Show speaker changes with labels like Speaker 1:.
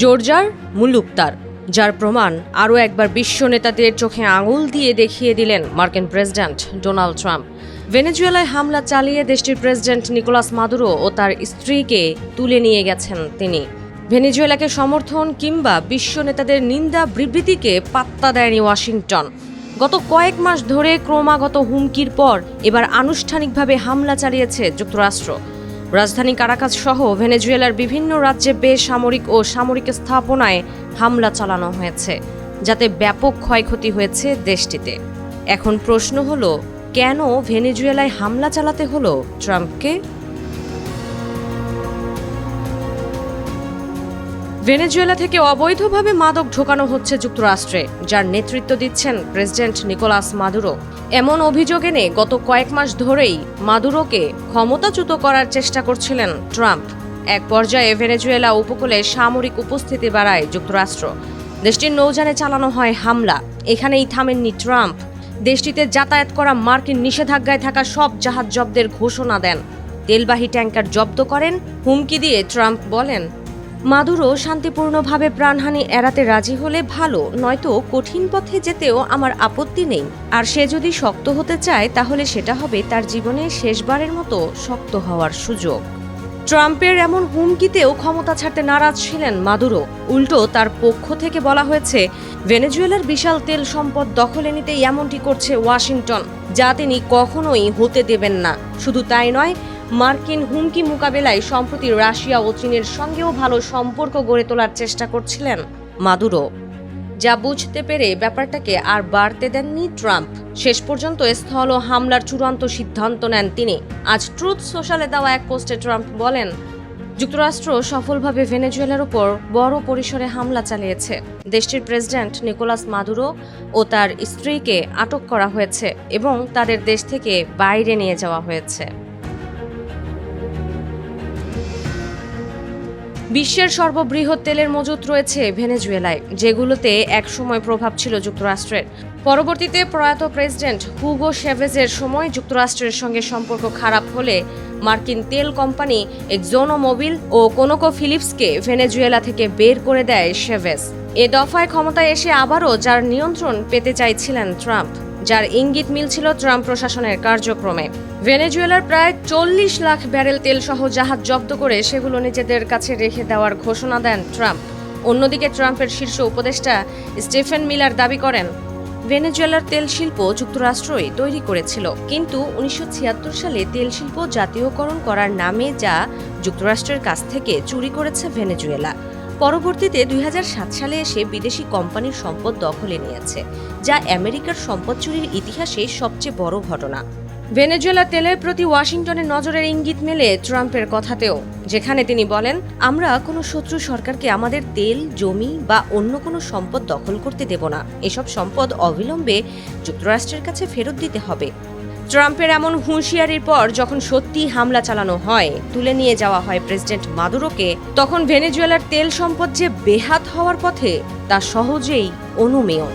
Speaker 1: জর্জার মুলুকতার, যার প্রমাণ আরও একবার বিশ্ব নেতাদের চোখে আঙুল দিয়ে দেখিয়ে দিলেন মার্কিন প্রেসিডেন্ট ডোনাল্ড ট্রাম্প। ভেনেজুয়েলায় হামলা চালিয়ে দেশটির প্রেসিডেন্ট নিকোলাস মাদুরো ও তার স্ত্রীকে তুলে নিয়ে গেছেন তিনি। ভেনেজুয়েলাকে সমর্থন কিংবা বিশ্ব নেতাদের নিন্দা বিবৃতিকে পাত্তা দেয়নি ওয়াশিংটন। গত কয়েক মাস ধরে ক্রমাগত হুমকির পর এবার আনুষ্ঠানিকভাবে হামলা চালিয়েছে যুক্তরাষ্ট্র। রাজধানী কারাকাস সহ ভেনেজুয়েলার বিভিন্ন রাজ্যে বেসামরিক ও সামরিক স্থাপনায় হামলা চালানো হয়েছে, যাতে ব্যাপক ক্ষয়ক্ষতি হয়েছে দেশটিতে। এখন প্রশ্ন হলো, কেন ভেনেজুয়েলায় হামলা চালাতে হলো ট্রাম্পকে? ভেনেজুয়েলা থেকে অবৈধভাবে মাদক ঢোকানো হচ্ছে যুক্তরাষ্ট্রে, যার নেতৃত্ব দিচ্ছেন প্রেসিডেন্ট নিকোলাস মাদুরো। এমন অভিযোগ এনে গত কয়েক মাস ধরেই মাদুরোকে ক্ষমতাচ্যুত করার চেষ্টা করছিলেন ট্রাম্প। এক পর্যায়ে ভেনেজুয়েলা উপকূলে সামরিক উপস্থিতি বাড়ায় যুক্তরাষ্ট্র। দেশটির নৌযানে চালানো হয় হামলা। এখানেই থামেননি ট্রাম্প। দেশটিতে যাতায়াত করা মার্কিন নিষেধাজ্ঞায় থাকা সব জাহাজ জব্দের ঘোষণা দেন। তেলবাহী ট্যাঙ্কার জব্দ করেন। হুমকি দিয়ে ট্রাম্প বলেন, মাদুরো শান্তিপূর্ণভাবে প্রাণহানি এড়াতে রাজি হলে ভালো, নয়তো কঠিন পথে যেতেও আমার আপত্তি নেই। আর সে যদি শক্ত হতে চায় তাহলে সেটা হবে তার জীবনে শেষবারের মতো শক্ত হওয়ার সুযোগ। ট্রাম্পের এমন হুমকিতেও ক্ষমতা ছাড়তে নারাজ ছিলেন মাদুরো। উল্টো তার পক্ষ থেকে বলা হয়েছে, ভেনেজুয়েলার বিশাল তেল সম্পদ দখলে নিতে এমনটি করছে ওয়াশিংটন, যা তিনি কখনোই হতে দেবেন না। শুধু তাই নয়, মার্কিন হুমকি মোকাবেলায় সম্প্রতি রাশিয়া ও চীনের সঙ্গেও ভালো সম্পর্ক গড়ে তোলার চেষ্টা করছিলেন মাদুরো। যা বুঝতে পেরে ব্যাপারটাকে আর বাড়তে দেননি ট্রাম্প। শেষ পর্যন্ত স্থল হামলার চূড়ান্ত সিদ্ধান্ত নেন তিনি। আজ ট্রুথ সোশ্যালে দেওয়া এক পোস্টে ট্রাম্প বলেন, যুক্তরাষ্ট্র সফলভাবে ভেনেজুয়েলার উপর বড় পরিসরে হামলা চালিয়েছে। দেশটির প্রেসিডেন্ট নিকোলাস মাদুরো ও তার স্ত্রীকে আটক করা হয়েছে এবং তাদের দেশ থেকে বাইরে নিয়ে যাওয়া হয়েছে। বিশ্বের সর্ববৃহৎ তেলের মজুত রয়েছে ভেনেজুয়েলায়, যেগুলোতে একসময় প্রভাব ছিল যুক্তরাষ্ট্রের। পরবর্তীতে প্রয়াত প্রেসিডেন্ট হুগো শেভেজের সময় যুক্তরাষ্ট্রের সঙ্গে সম্পর্ক খারাপ হলে মার্কিন তেল কোম্পানি এক্সোনোমোবিল ও কোনোকোফিলিপসকে ভেনেজুয়েলা থেকে বের করে দেয় শেভেজ। এ দফায় ক্ষমতায় এসে আবারও যার নিয়ন্ত্রণ পেতে চাইছিলেন ট্রাম্প, যার ইঙ্গিত মিলছিল ট্রাম্প প্রশাসনের কার্যক্রমে। ভেনেজুয়েলার প্রায় 40 লাখ ব্যারেল তেলসহ জাহাজ জব্দ করে সেগুলো নিজেদের কাছে রেখে দেওয়ার ঘোষণা দেন ট্রাম্প। অন্যদিকে ট্রাম্পের শীর্ষ উপদেষ্টা স্টিফেন মিলার দাবি করেন, ভেনেজুয়েলার তেল শিল্প যুক্তরাষ্ট্রই তৈরি করেছিল, কিন্তু 1976 সালে তেল শিল্প জাতীয়করণ করার নামে যা যুক্তরাষ্ট্রের কাছ থেকে চুরি করেছে ভেনেজুয়েলা। পরবর্তীতে 2007 সালে এসে বিদেশি কোম্পানির সম্পদ দখলে নিয়েছে, যা আমেরিকার সম্পদ চুরির ইতিহাসে সবচেয়ে বড় ঘটনা। ভেনেজুয়েলা তেলের প্রতি ওয়াশিংটনের নজরের ইঙ্গিত মেলে ট্রাম্পের কথাতেও, যেখানে তিনি বলেন, আমরা কোনো শত্রু সরকারকে আমাদের তেল, জমি বা অন্য কোনো সম্পদ দখল করতে দেব না। এসব সম্পদ অবিলম্বে যুক্তরাষ্ট্রের কাছে ফেরত দিতে হবে। ট্রাম্পের এমন হুঁশিয়ারির পর যখন সত্যি হামলা চালানো হয়, তুলে নিয়ে যাওয়া হয় প্রেসিডেন্ট মাদুরোকে, তখন ভেনেজুয়েলার তেল সম্পদ যে বেহাত হওয়ার পথে তা সহজেই অনুমেয়।